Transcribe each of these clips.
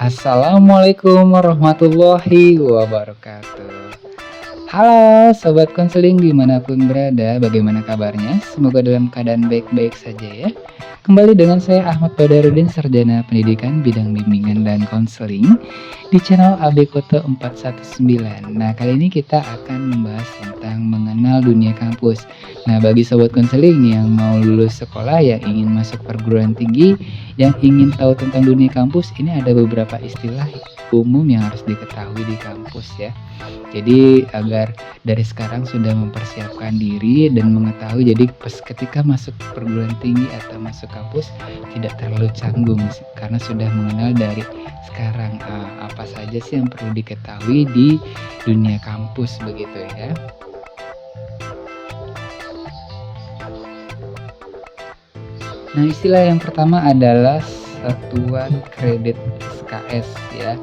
Assalamualaikum warahmatullahi wabarakatuh. Halo Sobat Konseling dimanapun berada, bagaimana kabarnya? Semoga dalam keadaan baik-baik saja ya. Kembali dengan saya Ahmad Badarudin, Sarjana Pendidikan Bidang Bimbingan dan Konseling di channel AB Koto 419. Nah, kali ini kita akan membahas tentang mengenal dunia kampus. Nah, bagi Sobat Konseling yang mau lulus sekolah, yang ingin masuk perguruan tinggi, yang ingin tahu tentang dunia kampus, ini ada beberapa istilah umum yang harus diketahui di kampus ya. Jadi agar dari sekarang sudah mempersiapkan diri dan mengetahui, jadi ketika masuk perguruan tinggi atau masuk kampus tidak terlalu canggung karena sudah mengenal dari sekarang apa saja sih yang perlu diketahui di dunia kampus begitu ya. Nah, istilah yang pertama adalah satuan kredit SKS ya.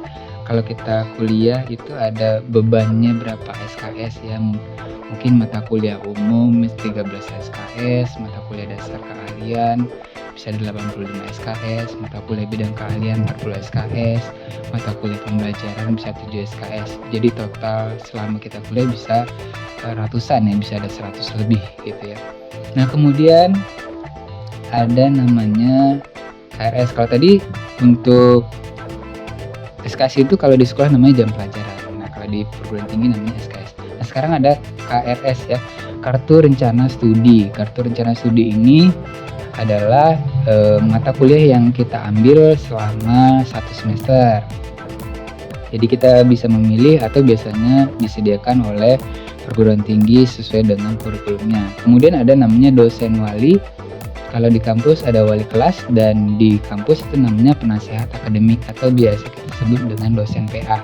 Kalau kita kuliah itu ada bebannya berapa SKS ya. Mungkin mata kuliah umum 13 SKS, mata kuliah dasar keahlian bisa 85 SKS, mata kuliah bidang keahlian 40 SKS, mata kuliah pembelajaran bisa 7 SKS. Jadi total selama kita kuliah bisa ratusan ya, bisa ada 100 lebih gitu ya. Nah, kemudian ada namanya KRS. Kalau tadi untuk SKS itu kalau di sekolah namanya jam pelajaran. Nah, kalau di perguruan tinggi namanya SKS. Nah, sekarang ada KRS ya, Kartu Rencana Studi. Kartu Rencana Studi ini adalah mata kuliah yang kita ambil selama 1 semester. Jadi kita bisa memilih atau biasanya disediakan oleh perguruan tinggi sesuai dengan kurikulumnya. Kemudian ada namanya dosen wali. Kalau di kampus ada wali kelas, dan di kampus itu namanya penasehat akademik atau biasa kita sebut dengan dosen PA.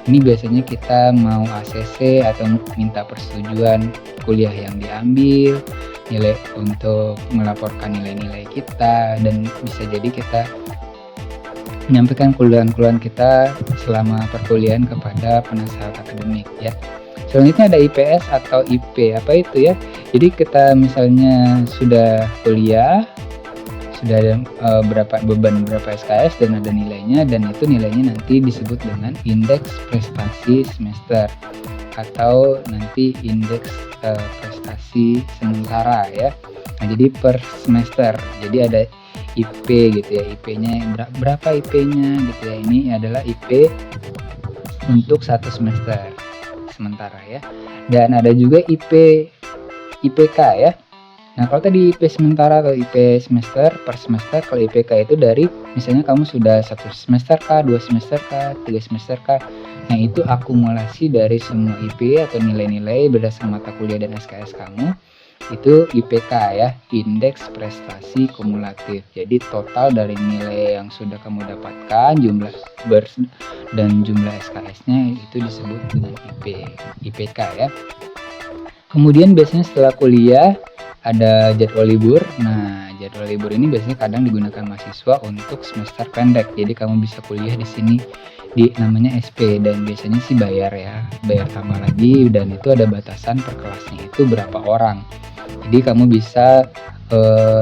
Ini biasanya kita mau ACC atau minta persetujuan kuliah yang diambil, nilai untuk melaporkan nilai-nilai kita, dan bisa jadi kita menyampaikan keluhan-keluhan kita selama perkuliahan kepada penasehat akademik ya. Selanjutnya ada IPS atau IP. Apa itu ya? Jadi kita misalnya sudah kuliah, sudah ada berapa SKS dan ada nilainya, dan itu nilainya nanti disebut dengan indeks prestasi semester atau nanti indeks prestasi sementara ya. Nah, jadi per semester. Jadi ada IP gitu ya. IP-nya berapa IP-nya gitu ya. Ini adalah IP untuk 1 semester sementara ya. Dan ada juga IPK ya. Nah, kalau tadi IP sementara atau IP semester per semester, kalau IPK itu dari misalnya kamu sudah 1 semester kah, 2 semester kah, 3 semester kah. Nah, itu akumulasi dari semua IP atau nilai-nilai berdasarkan mata kuliah dan SKS kamu. Itu IPK ya, indeks prestasi kumulatif. Jadi total dari nilai yang sudah kamu dapatkan, jumlah dan jumlah SKS-nya itu disebut dengan IPK ya. Kemudian biasanya setelah kuliah ada jadwal libur. Nah, jadwal libur ini biasanya kadang digunakan mahasiswa untuk semester pendek. Jadi kamu bisa kuliah di sini di namanya SP, dan biasanya sih bayar ya, bayar tambah lagi, dan itu ada batasan per kelasnya itu berapa orang. Jadi kamu bisa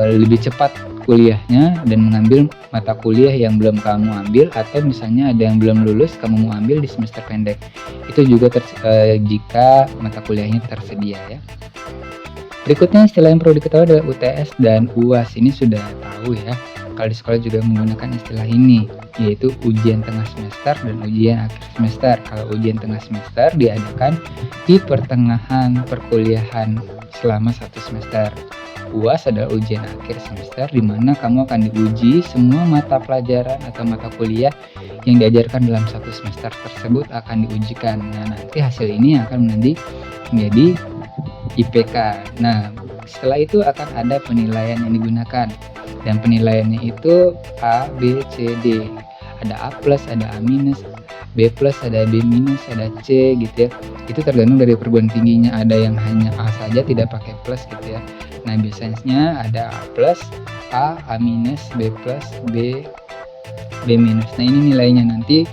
lebih cepat kuliahnya dan mengambil mata kuliah yang belum kamu ambil, atau misalnya ada yang belum lulus kamu mau ambil di semester pendek. Itu juga jika mata kuliahnya tersedia ya. Berikutnya istilah yang perlu diketahui adalah UTS dan UAS. Ini sudah tahu ya. Kalau di sekolah juga menggunakan istilah ini, yaitu ujian tengah semester dan ujian akhir semester. Kalau ujian tengah semester diadakan di pertengahan perkuliahan selama 1 semester. UAS adalah ujian akhir semester, di mana kamu akan diuji semua mata pelajaran atau mata kuliah yang diajarkan dalam 1 semester tersebut akan diujikan. Nah, nanti hasil ini akan menjadi IPK. Nah, setelah itu akan ada penilaian yang digunakan, dan penilaiannya itu A, B, C, D. Ada A+, ada A-, B+, ada B-, ada C gitu ya. Itu tergantung dari perguruan tingginya. Ada yang hanya A saja tidak pakai plus gitu ya. Nah, biasanya ada A+, A-, B+, B, B-. Nah, ini nilainya nanti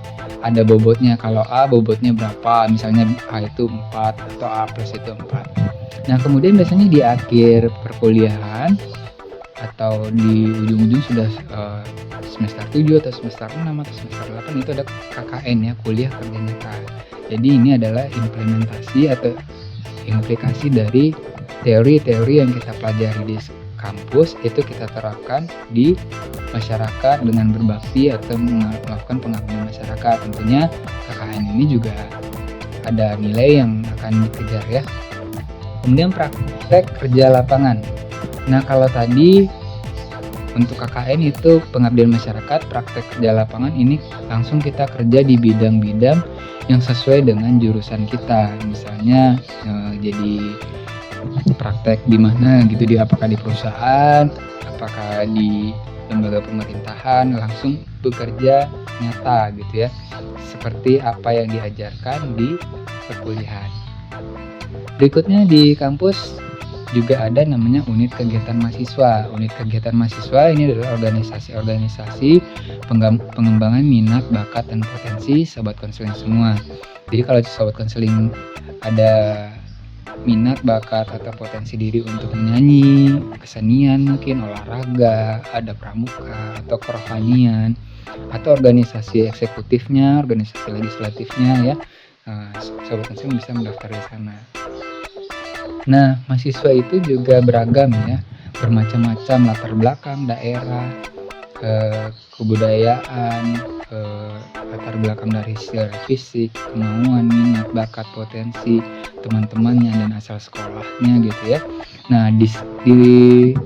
ada bobotnya. Kalau A bobotnya berapa, misalnya A itu 4 atau A+ itu 4. Nah, kemudian biasanya di akhir perkuliahan atau di ujung-ujung sudah semester 7 atau semester 6 atau semester 8 itu ada KKN ya, kuliah kerja nyata. Jadi ini adalah implementasi atau implikasi dari teori-teori yang kita pelajari di kampus itu kita terapkan di masyarakat dengan berbakti atau melakukan pengabdian masyarakat. Tentunya KKN ini juga ada nilai yang akan dikejar ya. Kemudian praktek kerja lapangan. Nah, kalau tadi untuk KKN itu pengabdian masyarakat, praktek kerja lapangan ini langsung kita kerja di bidang-bidang yang sesuai dengan jurusan kita. Misalnya jadi praktek di mana gitu, apakah di perusahaan, apakah di lembaga pemerintahan, langsung bekerja nyata gitu ya. Seperti apa yang diajarkan di perkuliahan. Berikutnya di kampus juga ada namanya unit kegiatan mahasiswa. Unit kegiatan mahasiswa ini adalah organisasi-organisasi pengembangan minat, bakat, dan potensi sobat konseling semua. Jadi kalau sobat konseling ada minat, bakat, atau potensi diri untuk menyanyi, kesenian mungkin, olahraga, ada pramuka, atau kerohanian, atau organisasi eksekutifnya, organisasi legislatifnya ya, sobat konseling bisa mendaftar di sana. Nah, mahasiswa itu juga beragam ya, bermacam-macam latar belakang, daerah, kebudayaan, latar belakang dari secara fisik, kemauan, minat, bakat, potensi teman-temannya, dan asal sekolahnya gitu ya. Nah, di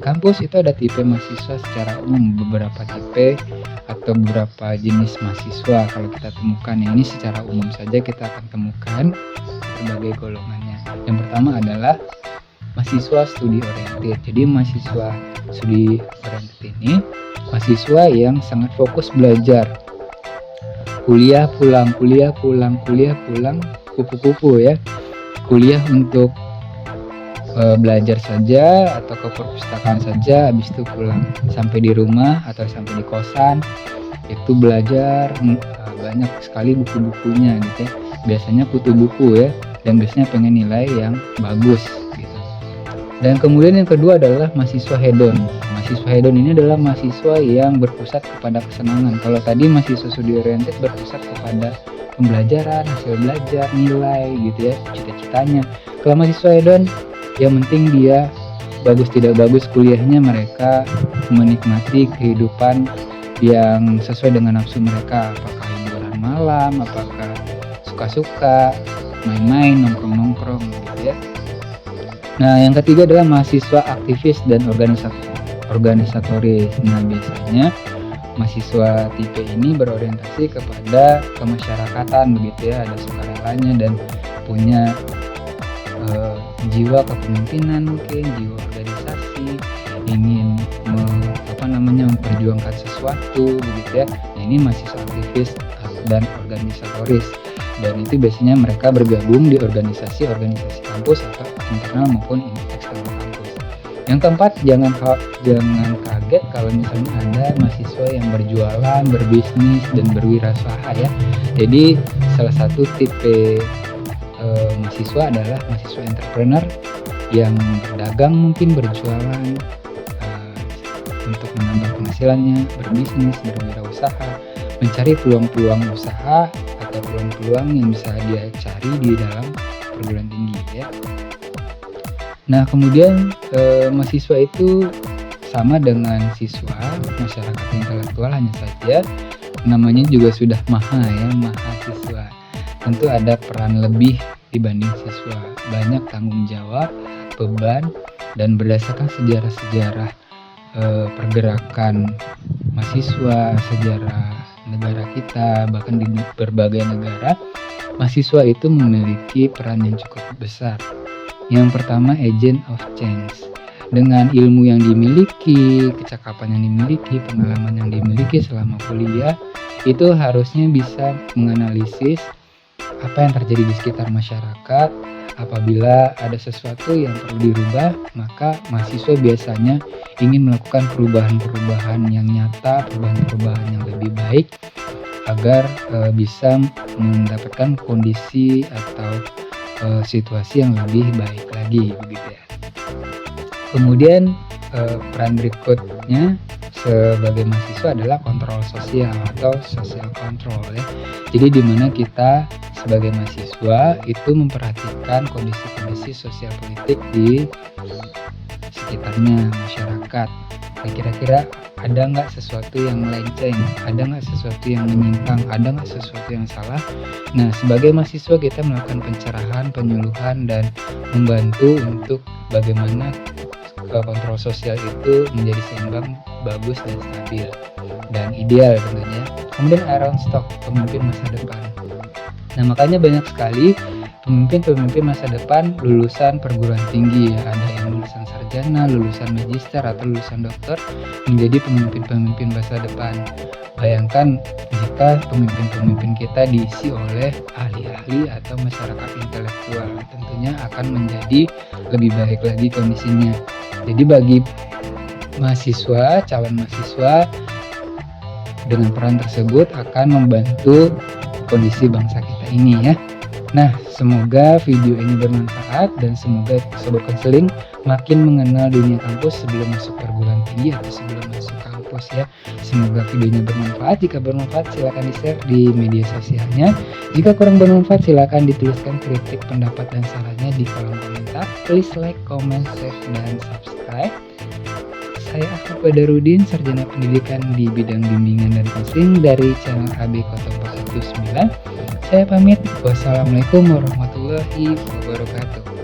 kampus itu ada tipe mahasiswa secara umum, beberapa tipe atau beberapa jenis mahasiswa kalau kita temukan. Ini secara umum saja kita akan temukan berbagai golongannya. Yang pertama adalah mahasiswa studi oriented. Jadi mahasiswa studi oriented ini mahasiswa yang sangat fokus belajar. Kuliah pulang, kupu-kupu ya. Kuliah untuk belajar saja atau ke perpustakaan saja, habis itu pulang. Sampai di rumah atau sampai di kosan itu belajar banyak sekali buku-bukunya gitu ya. Biasanya kutu buku ya, dan biasanya pengen nilai yang bagus gitu. Dan kemudian yang kedua adalah mahasiswa hedon. Mahasiswa hedon ini adalah mahasiswa yang berpusat kepada kesenangan. Kalau tadi mahasiswa studi oriented berpusat kepada pembelajaran, hasil belajar, nilai gitu ya, cita-citanya. Kalau mahasiswa hedon yang penting dia bagus tidak bagus kuliahnya, mereka menikmati kehidupan yang sesuai dengan nafsu mereka, apakah hiburan malam, apakah suka-suka main-main, nongkrong-nongkrong gitu ya. Nah, yang ketiga adalah mahasiswa aktivis dan organisatoris. Nah, biasanya mahasiswa tipe ini berorientasi kepada kemasyarakatan begitu ya, ada sukarelanya dan punya jiwa kepemimpinan, mungkin jiwa organisasi, ingin memperjuangkan sesuatu begitu ya. Nah, ini mahasiswa aktivis dan organisatoris, dan itu biasanya mereka bergabung di organisasi-organisasi kampus atau internal maupun eksternal kampus. Yang keempat, jangan kaget kalau misalnya ada mahasiswa yang berjualan, berbisnis, dan berwirausaha ya. Jadi salah satu tipe mahasiswa adalah mahasiswa entrepreneur yang berdagang, mungkin berjualan untuk menambah penghasilannya, berbisnis, berwirausaha, mencari peluang-peluang usaha atau peluang-peluang yang bisa dia cari di dalam perguruan tinggi ya. Nah, kemudian mahasiswa itu sama dengan siswa, masyarakat intelektual, hanya saja namanya juga sudah mahasiswa. Tentu ada peran lebih dibanding siswa, banyak tanggung jawab, beban, dan berdasarkan sejarah-sejarah pergerakan mahasiswa, sejarah negara kita, bahkan di berbagai negara, mahasiswa itu memiliki peran yang cukup besar. Yang pertama, agent of change. Dengan ilmu yang dimiliki, kecakapan yang dimiliki, pengalaman yang dimiliki selama kuliah, itu harusnya bisa menganalisis apa yang terjadi di sekitar masyarakat. Apabila ada sesuatu yang perlu dirubah, maka mahasiswa biasanya ingin melakukan perubahan-perubahan yang nyata, perubahan-perubahan yang lebih baik agar bisa mendapatkan kondisi atau situasi yang lebih baik lagi begitu ya. Kemudian peran berikutnya sebagai mahasiswa adalah kontrol sosial atau social control ya. Jadi di mana kita sebagai mahasiswa itu memperhatikan kondisi-kondisi sosial politik di sekitarnya masyarakat. Nah, kira-kira ada nggak sesuatu yang melenceng, ada nggak sesuatu yang menyimpang, ada nggak sesuatu yang salah. Nah, sebagai mahasiswa kita melakukan pencerahan, penyuluhan, dan membantu untuk bagaimana kontrol sosial itu menjadi seimbang, bagus, dan stabil, dan ideal tentunya. Kemudian around stock, pemimpin masa depan. Nah, makanya banyak sekali pemimpin-pemimpin masa depan lulusan perguruan tinggi ya. Ada yang lulusan sarjana, lulusan magister, atau lulusan dokter menjadi pemimpin-pemimpin masa depan. Bayangkan jika pemimpin-pemimpin kita diisi oleh ahli-ahli atau masyarakat intelektual, tentunya akan menjadi lebih baik lagi kondisinya. Jadi bagi mahasiswa, calon mahasiswa dengan peran tersebut akan membantu kondisi bangsa kita ini ya. Nah, semoga video ini bermanfaat dan semoga Sobat Konseling makin mengenal dunia kampus sebelum masuk perguruan tinggi atau sebelum masuk kampus ya. Semoga videonya bermanfaat. Jika bermanfaat silakan di-share di media sosialnya. Jika kurang bermanfaat silakan dituliskan kritik, pendapat, dan sarannya di kolom komentar. Please like, comment, share, dan subscribe. Saya Ahmad Badarudin, sarjana pendidikan di bidang bimbingan dan coaching dari channel AB Kota 419. Saya pamit. Wassalamualaikum warahmatullahi wabarakatuh.